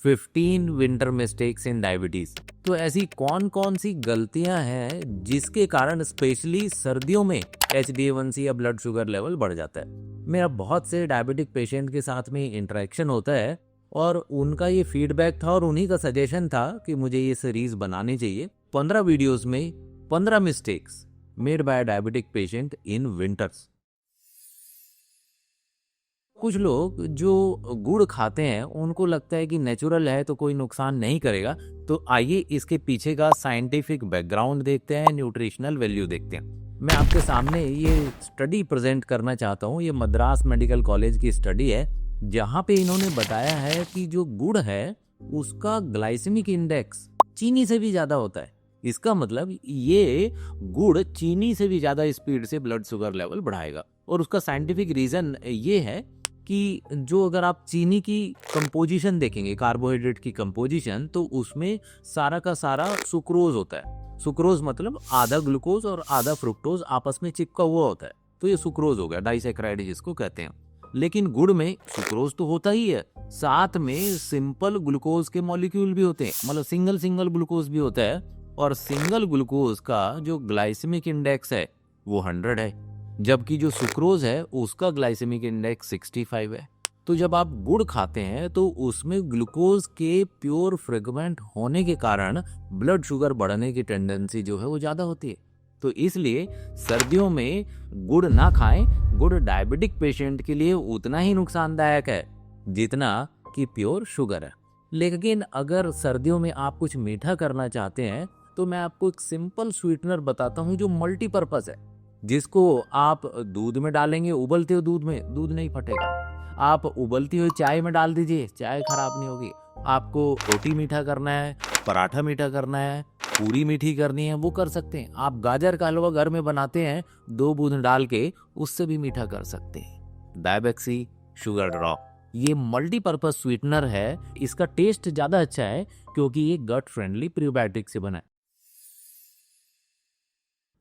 15 winter mistakes in diabetes. तो ऐसी कौन कौन सी गलतियां हैं जिसके कारण स्पेशली सर्दियों में HbA1c या ब्लड शुगर लेवल बढ़ जाता है। मेरा बहुत से डायबिटिक पेशेंट के साथ में इंटरेक्शन होता है और उनका ये फीडबैक था और उन्हीं का सजेशन था कि मुझे ये सीरीज बनानी चाहिए। 15 वीडियोस में 15 mistakes made by diabetic patient in winters. कुछ लोग जो गुड़ खाते हैं उनको लगता है कि नेचुरल है तो कोई नुकसान नहीं करेगा। तो आइए इसके पीछे का साइंटिफिक बैकग्राउंड देखते हैं, न्यूट्रिशनल वैल्यू देखते हैं। मैं आपके सामने ये स्टडी प्रेजेंट करना चाहता हूँ। ये मद्रास मेडिकल कॉलेज की स्टडी है जहाँ पे इन्होंने बताया है कि जो गुड़ है उसका ग्लाइसेमिक इंडेक्स चीनी से भी ज्यादा होता है। इसका मतलब ये गुड़ चीनी से भी ज्यादा स्पीड से ब्लड शुगर लेवल बढ़ाएगा। और उसका साइंटिफिक रीजन ये है कि जो अगर आप चीनी की कंपोजिशन देखेंगे, कार्बोहाइड्रेट की कंपोजिशन, तो उसमें सारा का सारा सुक्रोज होता है। सुक्रोज मतलब आधा ग्लूकोज और आधा फ्रुक्टोज आपस में चिपका हुआ होता है, तो ये सुक्रोज हो गया, डाइसैकराइड जिसको कहते हैं। लेकिन गुड़ में सुक्रोज तो होता ही है, साथ में सिंपल ग्लूकोज के मॉलिक्यूल भी होते हैं, मतलब सिंगल ग्लूकोज भी होता है। और सिंगल ग्लूकोज का जो ग्लाइसेमिक इंडेक्स है वो 100 है, जबकि जो सुक्रोज है उसका ग्लाइसेमिक इंडेक्स 65 है। तो जब आप गुड़ खाते हैं तो उसमें ग्लूकोज के प्योर फ्रेगमेंट होने के कारण ब्लड शुगर बढ़ने की टेंडेंसी जो है वो ज्यादा होती है। तो इसलिए सर्दियों में गुड़ ना खाएं। गुड़ डायबिटिक पेशेंट के लिए उतना ही नुकसानदायक है जितना कि प्योर शुगर है। लेकिन अगर सर्दियों में आप कुछ मीठा करना चाहते हैं तो मैं आपको एक सिंपल स्वीटनर बताता हूँ जो मल्टीपर्पज है, जिसको आप दूध में डालेंगे, उबलते हुए दूध में दूध नहीं फटेगा। आप उबलती हुई चाय में डाल दीजिए, चाय खराब नहीं होगी। आपको रोटी मीठा करना है, पराठा मीठा करना है, पूरी मीठी करनी है, वो कर सकते हैं। आप गाजर का हलवा घर में बनाते हैं, 2 बूंद डाल के उससे भी मीठा कर सकते हैं। डायबेक्सी शुगर ड्रॉप ये मल्टीपर्पज स्वीटनर है। इसका टेस्ट ज्यादा अच्छा है क्योंकि ये गट फ्रेंडली प्रीबायोटिक से बना है।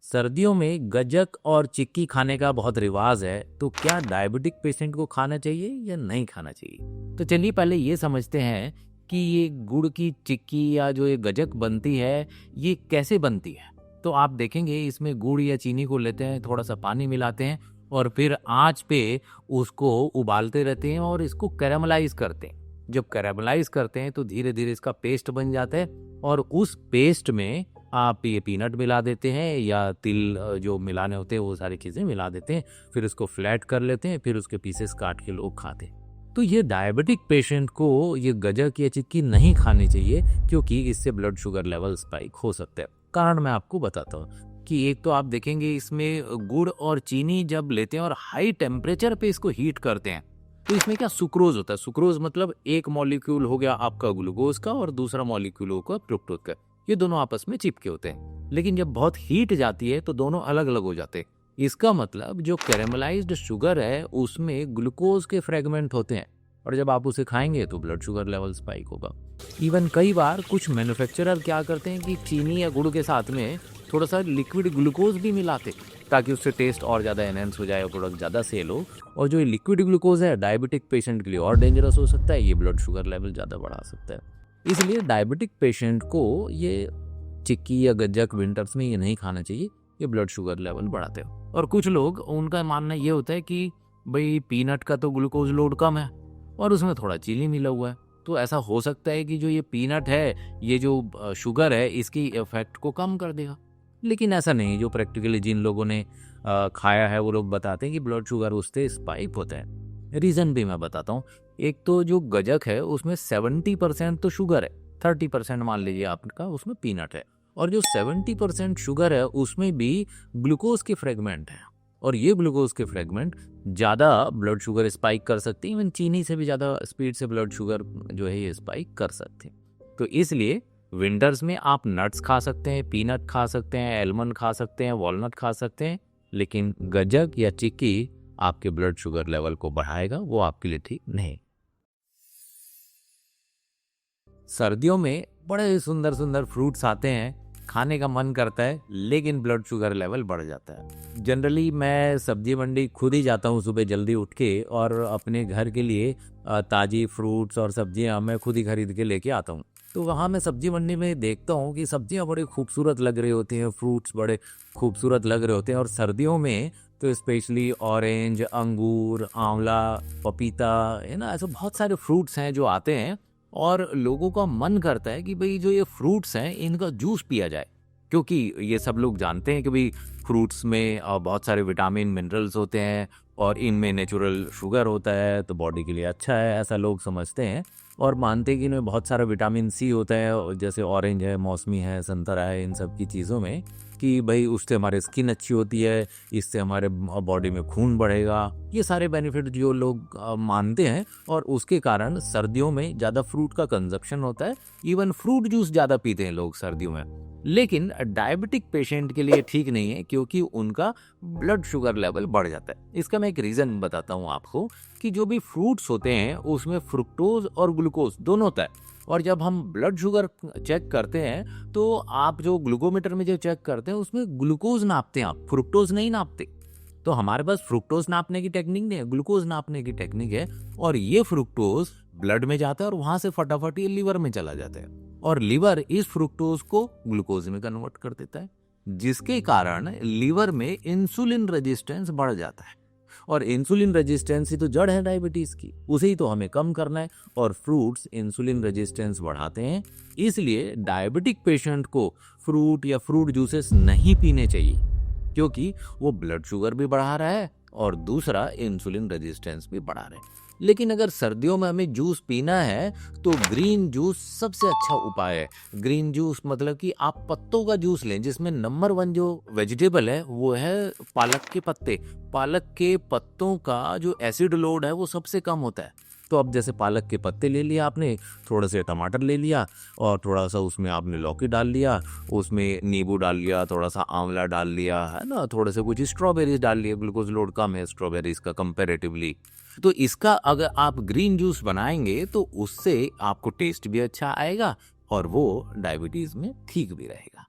सर्दियों में गज्जक और चिक्की खाने का बहुत रिवाज है, तो क्या डायबिटिक पेशेंट को खाना चाहिए या नहीं खाना चाहिए? तो चलिए पहले ये समझते हैं कि ये गुड़ की चिक्की या जो ये गज्जक बनती है ये कैसे बनती है। तो आप देखेंगे इसमें गुड़ या चीनी को लेते हैं, थोड़ा सा पानी मिलाते हैं और फिर आंच पे उसको उबालते रहते हैं और इसको कैरामलाइज करते हैं। जब कैरामलाइज करते हैं तो धीरे धीरे इसका पेस्ट बन जाता है और उस पेस्ट में आप ये पीनट मिला देते हैं या तिल जो मिलाने होते हैं वो सारी चीज़ें मिला देते हैं। फिर उसको फ्लैट कर लेते हैं, फिर उसके पीसेस काट के लोग खाते हैं। तो ये डायबिटिक पेशेंट को ये गज्जक या चिक्की नहीं खानी चाहिए क्योंकि इससे ब्लड शुगर लेवल स्पाइक हो सकता है। कारण मैं आपको बताता हूँ कि एक तो आप देखेंगे इसमें गुड़ और चीनी जब लेते हैं और हाई टेम्परेचर पे इसको हीट करते हैं तो इसमें क्या सुक्रोज होता है। सुक्रोज मतलब एक मॉलिक्यूल हो गया आपका ग्लूकोज का और दूसरा मॉलिक्यूल होगा फ्रुक्टोज का, ये दोनों आपस में चिपके होते हैं। लेकिन जब बहुत हीट जाती है तो दोनों अलग अलग हो जाते हैं। इसका मतलब जो कैरेमलाइज्ड शुगर है उसमें ग्लूकोज के फ्रेगमेंट होते हैं और जब आप उसे खाएंगे तो ब्लड शुगर लेवल स्पाइक होगा। इवन कई बार कुछ मैन्युफैक्चरर क्या करते हैं कि चीनी या गुड़ के साथ में थोड़ा सा लिक्विड ग्लूकोज भी मिलाते ताकि उससे टेस्ट और ज़्यादा एनहेंस हो जाए और प्रोडक्ट ज़्यादा सेल हो। और जो ये लिक्विड ग्लूकोज है डायबिटिक पेशेंट के लिए और डेंजरस हो सकता है, ये ब्लड शुगर लेवल ज़्यादा बढ़ा सकता है। इसलिए डायबिटिक पेशेंट को ये चिक्की या गज्जक विंटर्स में ये नहीं खाना चाहिए, ये ब्लड शुगर लेवल बढ़ाते हो। और कुछ लोग उनका मानना ये होता है कि भाई पीनट का तो ग्लूकोज लोड कम है और उसमें थोड़ा चीनी मिला हुआ है, तो ऐसा हो सकता है कि जो ये पीनट है, ये जो शुगर है, इसकी इफेक्ट को कम कर देगा। लेकिन ऐसा नहीं। जो प्रैक्टिकली जिन लोगों ने खाया है वो लोग बताते हैं कि ब्लड शुगर उससे स्पाइक होता है। रीज़न भी मैं बताता हूँ। एक तो जो गज्जक है उसमें 70% तो शुगर है, 30% मान लीजिए आपका उसमें पीनट है, और जो 70% शुगर है उसमें भी ग्लूकोज के फ्रेगमेंट है और ये ग्लूकोज के फ्रेगमेंट ज़्यादा ब्लड शुगर स्पाइक कर सकती है। इवन चीनी से भी ज़्यादा स्पीड से ब्लड शुगर जो है ये स्पाइक कर सकते हैं। तो इसलिए विंटर्स में आप नट्स खा सकते हैं, पीनट खा सकते हैं, एलमंड खा सकते हैं, वॉलनट खा सकते हैं, लेकिन गज्जक या चिक्की आपके ब्लड शुगर लेवल को बढ़ाएगा, वो आपके लिए ठीक नहीं। सर्दियों में बड़े सुंदर सुंदर फ्रूट्स आते हैं खाने का मन करता है लेकिन ब्लड शुगर लेवल बढ़ जाता है। जनरली मैं सब्जी मंडी खुद ही जाता हूँ सुबह जल्दी उठ के, और अपने घर के लिए ताज़ी फ्रूट्स और सब्जियाँ मैं खुद ही खरीद के लेके आता हूँ। तो वहाँ मैं सब्जी मंडी में देखता हूँ कि सब्जियाँ बड़े खूबसूरत लग रही होती हैं, फ्रूट्स बड़े खूबसूरत लग रहे होते हैं, और सर्दियों में तो स्पेशली ऑरेंज, अंगूर, आंवला, पपीता, है ना, ऐसे बहुत सारे फ्रूट्स हैं जो आते हैं, और लोगों का मन करता है कि भाई जो ये फ्रूट्स हैं इनका जूस पिया जाए, क्योंकि ये सब लोग जानते हैं कि भाई फ्रूट्स में बहुत सारे विटामिन मिनरल्स होते हैं और इनमें नेचुरल शुगर होता है, तो बॉडी के लिए अच्छा है, ऐसा लोग समझते हैं। और मानते हैं कि इनमें बहुत सारा विटामिन सी होता है, जैसे ऑरेंज है, मौसमी है, संतरा है, इन सब की चीज़ों में, कि भाई उससे हमारे स्किन अच्छी होती है, इससे हमारे बॉडी में खून बढ़ेगा, ये सारे बेनिफिट जो लोग मानते हैं, और उसके कारण सर्दियों में ज़्यादा फ्रूट का कंजप्शन होता है। इवन फ्रूट जूस ज़्यादा पीते हैं लोग सर्दियों में। लेकिन डायबिटिक पेशेंट के लिए ठीक नहीं है, क्योंकि उनका ब्लड शुगर लेवल बढ़ जाता है। इसका मैं एक रीज़न बताता हूँ आपको, कि जो भी फ्रूट्स होते हैं उसमें फ्रुक्टोज और ग्लूकोज दोनों होता है, और जब हम ब्लड शुगर चेक करते हैं तो आप जो ग्लूकोमीटर में जो चेक करते हैं उसमें ग्लूकोज नापते हैं, आप फ्रुक्टोज नहीं नापते। तो हमारे पास फ्रुक्टोज नापने की टेक्निक नहीं है, ग्लूकोज नापने की टेक्निक है, और ये फ्रुक्टोज ब्लड में जाता है और वहां से फटाफट ये लीवर में चला जाता है, और लीवर इस फ्रुक्टोज को ग्लूकोज में कन्वर्ट कर देता है, जिसके कारण लीवर में इंसुलिन रेजिस्टेंस बढ़ जाता है। और इंसुलिन रेजिस्टेंस ही तो जड़ है डायबिटीज की, उसे ही तो हमें कम करना है, और फ्रूट्स इंसुलिन रेजिस्टेंस बढ़ाते हैं। इसलिए डायबिटिक पेशेंट को फ्रूट या फ्रूट जूसेस नहीं पीने चाहिए, क्योंकि वो ब्लड शुगर भी बढ़ा रहा है और दूसरा इंसुलिन रेजिस्टेंस भी बढ़ा रहा है। लेकिन अगर सर्दियों में हमें जूस पीना है तो ग्रीन जूस सबसे अच्छा उपाय है। ग्रीन जूस मतलब कि आप पत्तों का जूस लें, जिसमें नंबर 1 जो वेजिटेबल है वो है पालक के पत्ते। पालक के पत्तों का जो एसिड लोड है वो सबसे कम होता है। तो अब जैसे पालक के पत्ते ले लिया आपने, थोड़ा से टमाटर ले लिया, और थोड़ा सा उसमें आपने लौकी डाल लिया, उसमें नींबू डाल लिया, थोड़ा सा आंवला डाल लिया, है ना, थोड़े से कुछ स्ट्रॉबेरीज डाल लिए, ग्लूकोज लोड कम है स्ट्रॉबेरीज का कंपैरेटिवली। तो इसका अगर आप ग्रीन जूस बनाएंगे तो उससे आपको टेस्ट भी अच्छा आएगा और वो डायबिटीज में ठीक भी रहेगा।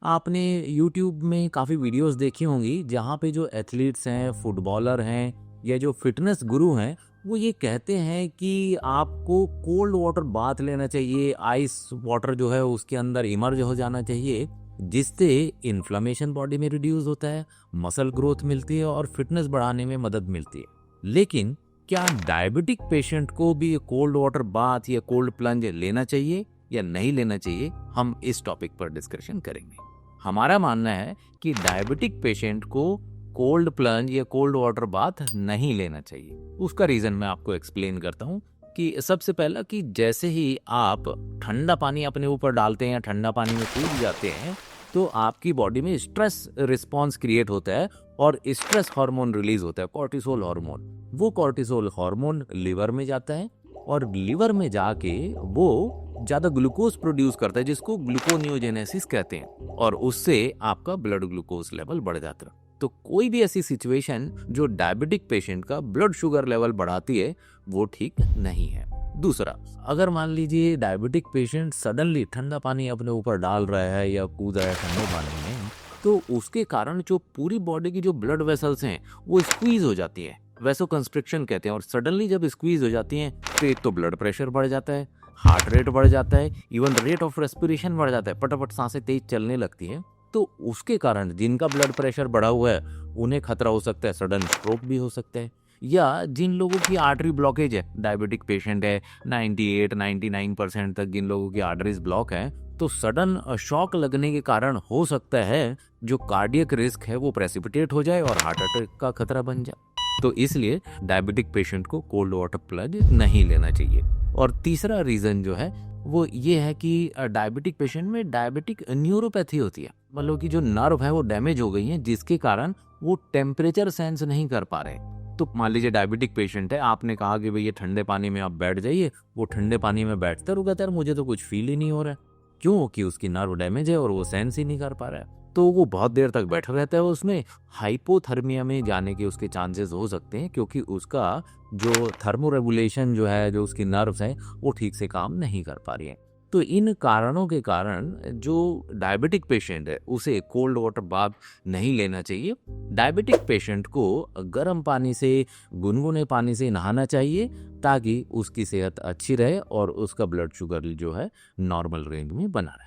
आपने YouTube में काफ़ी वीडियोस देखी होंगी जहाँ पे जो एथलीट्स हैं, फुटबॉलर हैं, या जो फिटनेस गुरु हैं, वो ये कहते हैं कि आपको कोल्ड वाटर बाथ लेना चाहिए, आइस वाटर जो है उसके अंदर इमर्ज हो जाना चाहिए, जिससे इन्फ्लेमेशन बॉडी में रिड्यूस होता है, मसल ग्रोथ मिलती है और फिटनेस बढ़ाने में मदद मिलती है। लेकिन क्या डायबिटिक पेशेंट को भी कोल्ड वाटर बाथ या कोल्ड प्लंज लेना चाहिए या नहीं लेना चाहिए, हम इस टॉपिक पर डिस्कशन करेंगे। हमारा मानना है कि डायबिटिक पेशेंट को कोल्ड प्लंज या कोल्ड वाटर बाथ नहीं लेना चाहिए। उसका रीज़न मैं आपको एक्सप्लेन करता हूँ। कि सबसे पहला कि जैसे ही आप ठंडा पानी अपने ऊपर डालते हैं या ठंडा पानी में कूद जाते हैं तो आपकी बॉडी में स्ट्रेस रिस्पॉन्स क्रिएट होता है और स्ट्रेस हार्मोन रिलीज होता है, कॉर्टिसोल हार्मोन। वो कॉर्टिसोल हार्मोन लिवर में जाता है और लिवर में जाके वो ज़्यादा ग्लूकोज प्रोड्यूस करता है, जिसको ग्लूकोनियोजेनेसिस कहते हैं, और उससे आपका ब्लड ग्लूकोज लेवल बढ़ जाता है। तो कोई भी ऐसी सिचुएशन जो डायबिटिक पेशेंट का ब्लड शुगर लेवल बढ़ाती है वो ठीक नहीं है। दूसरा, अगर मान लीजिए डायबिटिक पेशेंट सडनली ठंडा पानी अपने ऊपर डाल रहा है या कूद रहा है ठंडे पानी में, तो उसके कारण जो पूरी बॉडी की जो ब्लड वेसल्स हैं वो स्क्वीज हो जाती है, वैसो कंस्ट्रिक्शन कहते हैं। और सडनली जब स्क्वीज हो जाती हैं तो एक तो ब्लड प्रेशर बढ़ जाता है, हार्ट रेट बढ़ जाता है, इवन रेट ऑफ रेस्पिरेशन बढ़ जाता है, फटाफट सांसें तेज चलने लगती हैं। तो उसके कारण जिनका ब्लड प्रेशर बढ़ा हुआ है उन्हें खतरा हो सकता है, सडन स्ट्रोक भी हो सकता है। या जिन लोगों की आर्टरी ब्लॉकेज है, डायबिटिक पेशेंट है, 98-99% तक जिन लोगों की आर्टरीज ब्लॉक है, तो सडन शॉक लगने के कारण हो सकता है जो कार्डियक रिस्क है वो प्रेसिपिटेट हो जाए और हार्ट अटैक का खतरा बन जाए। तो इसलिए डायबिटिक पेशेंट को कोल्ड वाटर प्लंज नहीं लेना चाहिए। और तीसरा रीज़न जो है वो ये है कि डायबिटिक पेशेंट में डायबिटिक न्यूरोपैथी होती है, मतलब कि जो नर्व है वो डैमेज हो गई है, जिसके कारण वो टेम्परेचर सेंस नहीं कर पा रहे। तो मान लीजिए डायबिटिक पेशेंट है, आपने कहा कि भाई ये ठंडे पानी में आप बैठ जाइए, वो ठंडे पानी में बैठता रुका यार मुझे तो कुछ फील ही नहीं हो रहा है, क्योंकि उसकी नर्व डैमेज है और वो सेंस ही नहीं कर पा रहा है। तो वो बहुत देर तक बैठा रहता है, उसमें हाइपोथर्मिया में जाने के उसके चांसेस हो सकते हैं, क्योंकि उसका जो थर्मो रेगुलेशन जो है, जो उसकी नर्व्स हैं वो ठीक से काम नहीं कर पा रही है। तो इन कारणों के कारण जो डायबिटिक पेशेंट है उसे कोल्ड वाटर बाथ नहीं लेना चाहिए। डायबिटिक पेशेंट को गर्म पानी से, गुनगुने पानी से नहाना चाहिए ताकि उसकी सेहत अच्छी रहे और उसका ब्लड शुगर जो है नॉर्मल रेंज में बना रहे।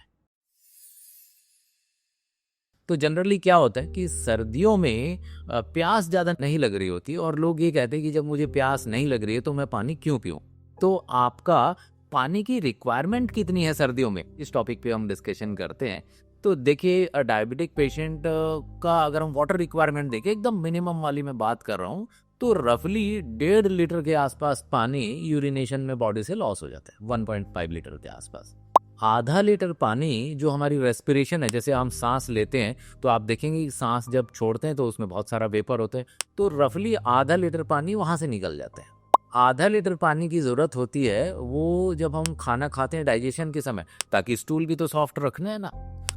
तो जनरली क्या होता है कि सर्दियों में प्यास ज़्यादा नहीं लग रही होती और लोग ये कहते हैं कि जब मुझे प्यास नहीं लग रही है तो मैं पानी क्यों पीऊँ। तो आपका पानी की रिक्वायरमेंट कितनी है सर्दियों में, इस टॉपिक पे हम डिस्कशन करते हैं। तो देखिए डायबिटिक पेशेंट का अगर हम वाटर रिक्वायरमेंट देखें, एकदम मिनिमम वाली मैं बात कर रहा हूँ, तो रफली 1.5 लीटर के आसपास पानी यूरिनेशन में बॉडी से लॉस हो जाता है, 1.5 लीटर के आसपास। आधा लीटर पानी जो हमारी रेस्पिरेशन है, जैसे हम सांस लेते हैं तो आप देखेंगे कि सांस जब छोड़ते हैं तो उसमें बहुत सारा वेपर होता है, तो रफली आधा लीटर पानी वहां से निकल जाता है। आधा लीटर पानी की जरूरत होती है वो जब हम खाना खाते हैं डाइजेशन के समय, ताकि स्टूल भी तो सॉफ्ट रखना है ना।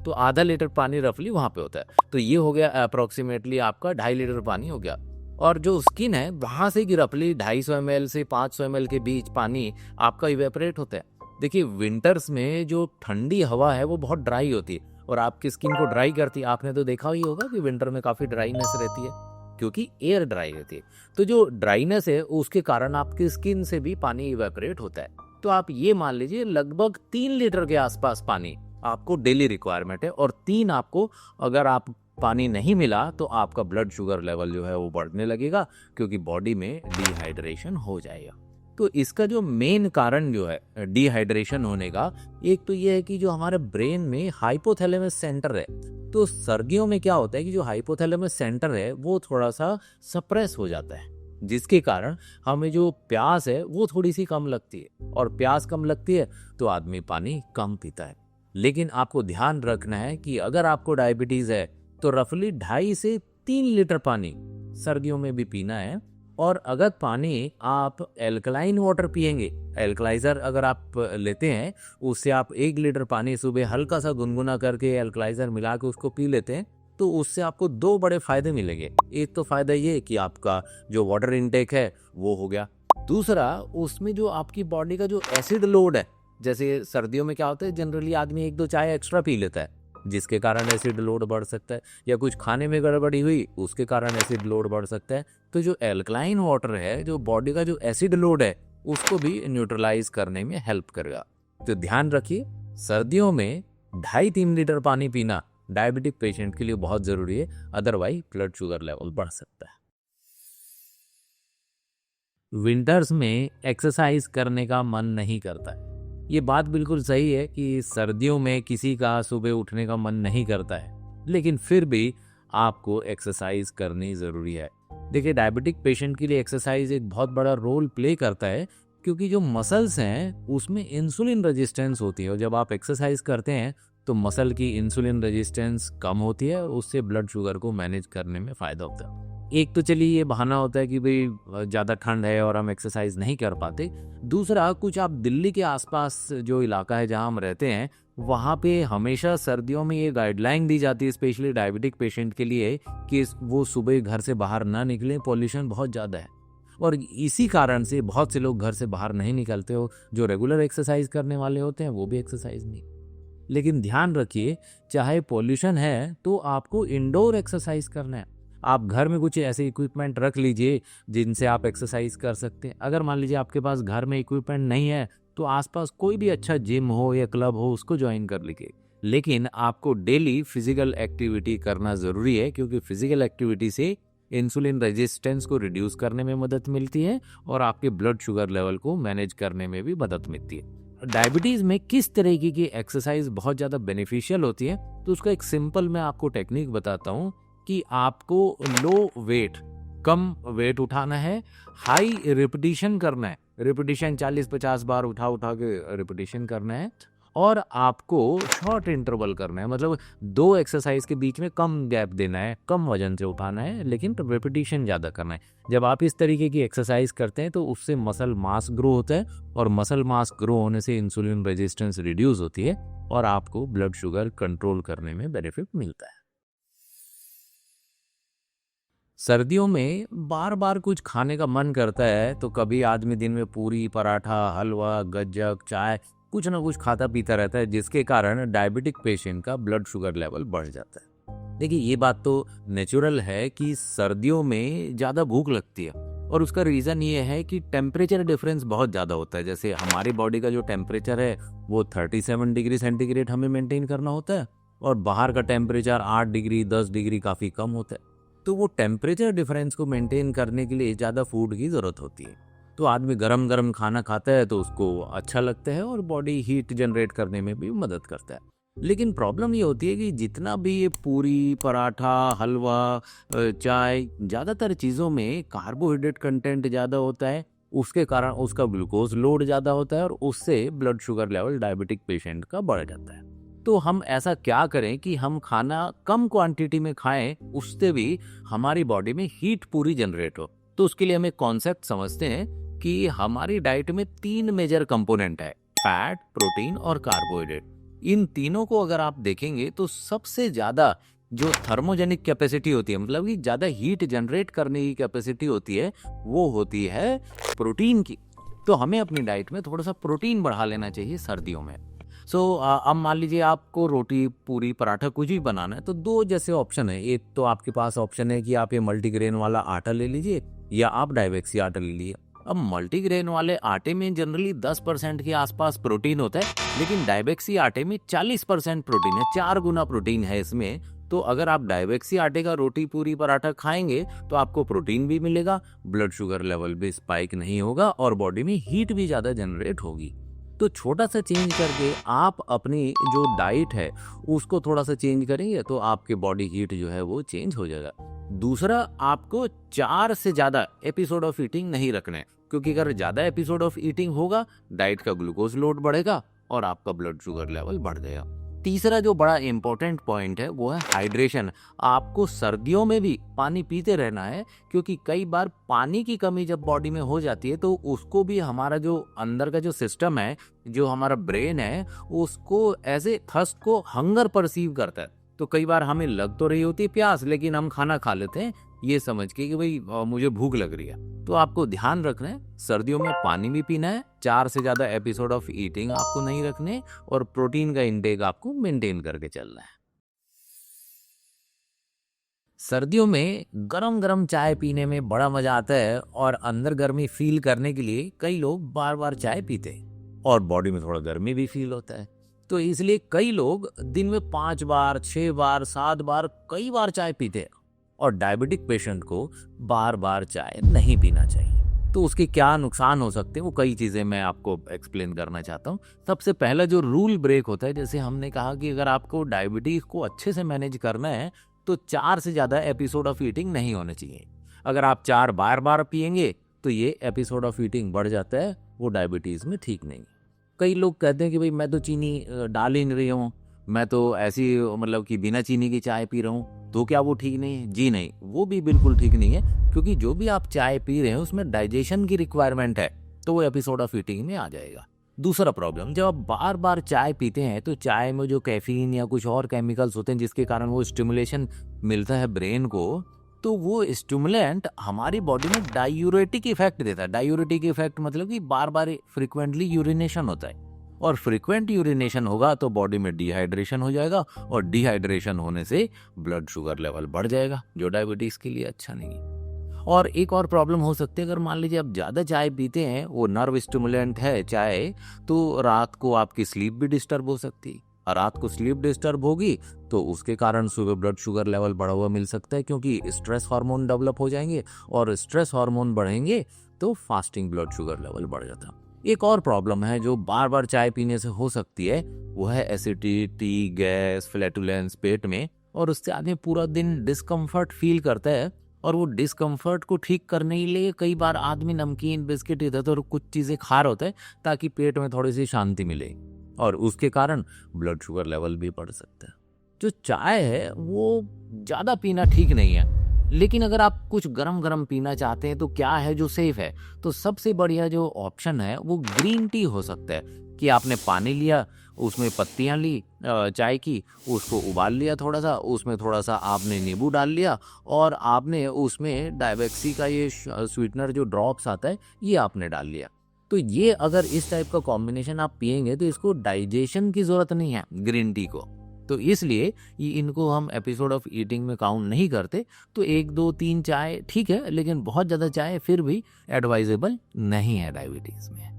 तो आधा लीटर पानी रफली वहां पे होता है। तो ये हो गया अप्रोक्सीमेटली आपका 2.5 लीटर पानी हो गया। और जो स्किन है वहां से कि रफली 250 ml से 500 ml के बीच पानी आपका इवेपोरेट होता है। देखिए विंटर्स में जो ठंडी हवा है वो बहुत ड्राई होती है और आपकी स्किन को ड्राई करती है। आपने तो देखा ही होगा कि विंटर में काफी ड्राईनेस रहती है क्योंकि एयर ड्राई रहती है। तो जो ड्राईनेस है उसके कारण आपकी स्किन से भी पानी इवेपोरेट होता है। तो आप ये मान लीजिए लगभग 3 लीटर के आसपास पानी आपको डेली रिक्वायरमेंट है। और 3 आपको, अगर आप पानी नहीं मिला तो आपका ब्लड शुगर लेवल जो है वो बढ़ने लगेगा क्योंकि बॉडी में डिहाइड्रेशन हो जाएगा। तो इसका जो मेन कारण जो है डिहाइड्रेशन होने का, एक तो ये है कि जो हमारे ब्रेन में हाइपोथैलेमस सेंटर है, तो सर्दियों में क्या होता है कि जो हाइपोथैलेमस सेंटर है वो थोड़ा सा सप्रेस हो जाता है, जिसके कारण हमें जो प्यास है वो थोड़ी सी कम लगती है। और प्यास कम लगती है तो आदमी पानी कम पीता है। लेकिन आपको ध्यान रखना है कि अगर आपको डायबिटीज है तो रफली 2.5 से 3 लीटर पानी सर्दियों में भी पीना है। और अगर पानी आप एल्कलाइन वाटर पिएंगे, एल्कलाइजर अगर आप लेते हैं, उससे आप 1 लीटर पानी सुबह हल्का सा गुनगुना करके एल्कलाइजर मिला के उसको पी लेते हैं, तो उससे आपको 2 बड़े फायदे मिलेंगे। एक तो फायदा ये कि आपका जो वाटर इनटेक है वो हो गया। दूसरा, उसमें जो आपकी बॉडी का जो एसिड लोड है, जैसे सर्दियों में क्या होता है जनरली आदमी 1-2 चाय एक्स्ट्रा पी लेता है जिसके कारण एसिड लोड बढ़ सकता है, या कुछ खाने में गड़बड़ी हुई उसके कारण एसिड लोड बढ़ सकता है। तो जो एल्कलाइन वाटर है, जो बॉडी का जो एसिड लोड है उसको भी न्यूट्रलाइज करने में हेल्प करेगा। तो ध्यान रखिए सर्दियों में 2.5-3 लीटर पानी पीना डायबिटिक पेशेंट के लिए बहुत जरूरी है, अदरवाइज ब्लड शुगर लेवल बढ़ सकता है। विंटर्स में एक्सरसाइज करने का मन नहीं करता है। ये बात बिल्कुल सही है कि सर्दियों में किसी का सुबह उठने का मन नहीं करता है, लेकिन फिर भी आपको एक्सरसाइज करनी ज़रूरी है। देखिए डायबिटिक पेशेंट के लिए एक्सरसाइज एक बहुत बड़ा रोल प्ले करता है क्योंकि जो मसल्स हैं उसमें इंसुलिन रेजिस्टेंस होती है और जब आप एक्सरसाइज करते हैं तो मसल की इंसुलिन रेजिस्टेंस कम होती है, उससे ब्लड शुगर को मैनेज करने में फ़ायदा होता है। एक तो चलिए ये बहाना होता है कि भाई ज़्यादा ठंड है और हम एक्सरसाइज नहीं कर पाते। दूसरा, कुछ आप दिल्ली के आसपास जो इलाका है जहाँ हम रहते हैं वहाँ पे हमेशा सर्दियों में ये गाइडलाइन दी जाती है स्पेशली डायबिटिक पेशेंट के लिए कि वो सुबह घर से बाहर ना निकलें, पॉल्यूशन बहुत ज़्यादा है। और इसी कारण से बहुत से लोग घर से बाहर नहीं निकलते हो, जो रेगुलर एक्सरसाइज करने वाले होते हैं वो भी एक्सरसाइज नहीं। लेकिन ध्यान रखिए, चाहे पॉल्यूशन है तो आपको इंडोर एक्सरसाइज करना है। आप घर में कुछ ऐसे इक्विपमेंट रख लीजिए जिनसे आप एक्सरसाइज कर सकते हैं। अगर मान लीजिए आपके पास घर में इक्विपमेंट नहीं है तो आसपास कोई भी अच्छा जिम हो या क्लब हो उसको ज्वाइन कर लीजिए। लेकिन आपको डेली फिजिकल एक्टिविटी करना ज़रूरी है क्योंकि फिजिकल एक्टिविटी से इंसुलिन रेजिस्टेंस को रिड्यूस करने में मदद मिलती है और आपके ब्लड शुगर लेवल को मैनेज करने में भी मदद मिलती है। डायबिटीज़ में किस तरीके की एक्सरसाइज बहुत ज़्यादा बेनिफिशियल होती है, तो उसका एक सिंपल मैं आपको टेक्निक बताता हूँ कि आपको लो वेट, कम वेट उठाना है, हाई रिपीटिशन करना है। रिपीटिशन 40-50 बार उठा के रिपीटिशन करना है और आपको शॉर्ट इंटरवल करना है, मतलब 2 एक्सरसाइज के बीच में कम गैप देना है, कम वजन से उठाना है लेकिन रिपीटिशन ज़्यादा करना है। जब आप इस तरीके की एक्सरसाइज करते हैं तो उससे मसल मास ग्रो होता है और मसल मास ग्रो होने से इंसुलिन रेजिस्टेंस रिड्यूस होती है और आपको ब्लड शुगर कंट्रोल करने में बेनिफिट मिलता है। सर्दियों में बार बार कुछ खाने का मन करता है तो कभी आदमी दिन में पूरी, पराठा, हलवा, गज्जक, चाय कुछ ना कुछ खाता पीता रहता है, जिसके कारण डायबिटिक पेशेंट का ब्लड शुगर लेवल बढ़ जाता है। देखिए, ये बात तो नेचुरल है कि सर्दियों में ज़्यादा भूख लगती है, और उसका रीज़न ये है कि टेम्परेचर डिफरेंस बहुत ज़्यादा होता है। जैसे हमारी बॉडी का जो टेम्परेचर है वो 37 डिग्री सेंटीग्रेड हमें मेंटेन करना होता है, और बाहर का टेम्परेचर 8 डिग्री 10 डिग्री काफ़ी कम होता है। तो वो टेम्परेचर डिफरेंस को मेंटेन करने के लिए ज़्यादा फूड की ज़रूरत होती है। तो आदमी गरम गरम खाना खाता है तो उसको अच्छा लगता है, और बॉडी हीट जनरेट करने में भी मदद करता है। लेकिन प्रॉब्लम ये होती है कि जितना भी ये पूरी, पराठा, हलवा, चाय, ज़्यादातर चीज़ों में कार्बोहाइड्रेट कंटेंट ज़्यादा होता है, उसके कारण उसका ग्लूकोज लोड ज़्यादा होता है, और उससे blood sugar level diabetic patient का बढ़ जाता है। तो हम ऐसा क्या करें कि हम खाना कम क्वांटिटी में खाएं, उससे भी हमारी बॉडी में हीट पूरी जनरेट हो। तो उसके लिए हम एक कॉन्सेप्ट समझते हैं कि हमारी डाइट में 3 मेजर कंपोनेंट है, फैट, प्रोटीन और कार्बोहाइड्रेट। इन तीनों को अगर आप देखेंगे तो सबसे ज़्यादा जो थर्मोजेनिक कैपेसिटी होती है, मतलब कि ज़्यादा हीट जनरेट करने की कैपेसिटी होती है, वो होती है प्रोटीन की। तो हमें अपनी डाइट में थोड़ा सा प्रोटीन बढ़ा लेना चाहिए सर्दियों में। अब मान लीजिए आपको रोटी, पूरी, पराठा कुछ भी बनाना है, तो 2 जैसे ऑप्शन है। एक तो आपके पास ऑप्शन है कि आप ये मल्टीग्रेन वाला आटा ले लीजिए, या आप डायबेक्सी आटा ले लीजिए। अब मल्टीग्रेन वाले आटे में जनरली 10% के आसपास प्रोटीन होता है, लेकिन डायबेक्सी आटे में 40% प्रोटीन है, 4 गुना प्रोटीन है इसमें। तो अगर आप डायबेक्सी आटे का रोटी, पूरी, पराठा खाएंगे तो आपको प्रोटीन भी मिलेगा, ब्लड शुगर लेवल भी स्पाइक नहीं होगा, और बॉडी में हीट भी ज़्यादा जनरेट होगी। तो छोटा सा चेंज करके आप अपनी जो डाइट है उसको थोड़ा सा चेंज करेंगे तो आपके बॉडी हीट जो है वो चेंज हो जाएगा। दूसरा, आपको 4 से ज़्यादा एपिसोड ऑफ ईटिंग नहीं रखने, क्योंकि अगर ज़्यादा एपिसोड ऑफ ईटिंग होगा, डाइट का ग्लूकोज लोड बढ़ेगा और आपका ब्लड शुगर लेवल बढ़ जाएगा। तीसरा जो बड़ा इंपॉर्टेंट पॉइंट है वो है हाइड्रेशन। आपको सर्दियों में भी पानी पीते रहना है, क्योंकि कई बार पानी की कमी जब बॉडी में हो जाती है तो उसको भी हमारा जो अंदर का जो सिस्टम है, जो हमारा ब्रेन है, उसको एज ए थर्स्ट को हंगर परसीव करता है। तो कई बार हमें लग तो रही होती है प्यास, लेकिन हम खाना खा लेते हैं ये समझ के कि भाई मुझे भूख लग रही है। तो आपको ध्यान रखना है, सर्दियों में पानी भी पीना है, 4 से ज़्यादा एपिसोड ऑफ ईटिंग आपको नहीं रखने, और प्रोटीन का इंटेक आपको मेंटेन करके चलना है। सर्दियों में गरम गरम चाय पीने में बड़ा मजा आता है, और अंदर गर्मी फील करने के लिए कई लोग बार बार चाय पीते हैं, और बॉडी में थोड़ा गर्मी भी फील होता है। तो इसलिए कई लोग दिन में 5 बार, 6 बार, 7 बार, कई बार चाय पीते हैं, और डायबिटिक पेशेंट को बार बार चाय नहीं पीना चाहिए। तो उसके क्या नुकसान हो सकते हैं, वो कई चीज़ें मैं आपको एक्सप्लेन करना चाहता हूँ। सबसे पहला जो रूल ब्रेक होता है, जैसे हमने कहा कि अगर आपको डायबिटीज़ को अच्छे से मैनेज करना है तो 4 से ज़्यादा एपिसोड ऑफ ईटिंग नहीं होने चाहिए। अगर आप 4 बार बार पियेंगे तो ये एपिसोड ऑफ ईटिंग बढ़ जाता है, वो डायबिटीज़ में ठीक नहीं। कई लोग कहते हैं कि भाई मैं तो चीनी डाल ही नहीं रही हूँ, मैं तो ऐसी मतलब कि बिना चीनी की चाय पी रहा हूँ, तो क्या वो ठीक नहीं है? जी नहीं, वो भी बिल्कुल ठीक नहीं है, क्योंकि जो भी आप चाय पी रहे हैं उसमें डाइजेशन की रिक्वायरमेंट है, तो वो एपिसोड ऑफ ईटिंग में आ जाएगा। दूसरा प्रॉब्लम, जब आप बार बार चाय पीते हैं तो चाय में जो कैफीन या कुछ और केमिकल्स होते हैं जिसके कारण वो स्टिमुलेशन मिलता है ब्रेन को, तो वो स्टिमुलेंट हमारी बॉडी में डायूरेटिक इफेक्ट देता है। डायूरेटिक इफेक्ट मतलब कि बार बार फ्रिक्वेंटली यूरिनेशन होता है, और फ्रिक्वेंट यूरिनेशन होगा तो बॉडी में डिहाइड्रेशन हो जाएगा, और डिहाइड्रेशन होने से ब्लड शुगर लेवल बढ़ जाएगा, जो डायबिटीज के लिए अच्छा नहीं है। और एक और प्रॉब्लम हो सकती है, अगर मान लीजिए आप ज़्यादा चाय पीते हैं, वो नर्व स्टिमुलेंट है चाय, तो रात को आपकी स्लीप भी डिस्टर्ब हो सकती है, और रात को स्लीप डिस्टर्ब होगी तो उसके कारण सुबह ब्लड शुगर लेवल बढ़ा हुआ मिल सकता है, क्योंकि स्ट्रेस हार्मोन डेवलप हो जाएंगे, और स्ट्रेस हार्मोन बढ़ेंगे तो फास्टिंग ब्लड शुगर लेवल बढ़ जाता है। एक और प्रॉब्लम है जो बार बार चाय पीने से हो सकती है, वो है एसिडिटी, गैस, फ्लैटुलेंस पेट में, और उससे आदमी पूरा दिन डिस्कम्फर्ट फील करता है, और वो डिस्कम्फर्ट को ठीक करने के लिए कई बार आदमी नमकीन, बिस्किट, इधर और कुछ चीज़ें खा रहा होता है ताकि पेट में थोड़ी सी शांति मिले, और उसके कारण ब्लड शुगर लेवल भी बढ़ सकता है। जो चाय है वो ज़्यादा पीना ठीक नहीं है, लेकिन अगर आप कुछ गरम गरम पीना चाहते हैं तो क्या है जो सेफ है, तो सबसे बढ़िया जो ऑप्शन है वो ग्रीन टी हो सकता है। कि आपने पानी लिया, उसमें पत्तियां ली चाय की, उसको उबाल लिया थोड़ा सा, उसमें थोड़ा सा आपने नींबू डाल लिया, और आपने उसमें डायबेक्सी का ये स्वीटनर जो ड्रॉप्स आता है ये आपने डाल लिया। तो ये अगर इस टाइप का कॉम्बिनेशन आप पियेंगे तो इसको डाइजेशन की ज़रूरत नहीं है ग्रीन टी को। तो इसलिए इनको हम एपिसोड ऑफ ईटिंग में काउंट नहीं करते। तो 1 2 3 चाय ठीक है, लेकिन बहुत ज़्यादा चाय फिर भी एडवाइजेबल नहीं है डायबिटीज़ में।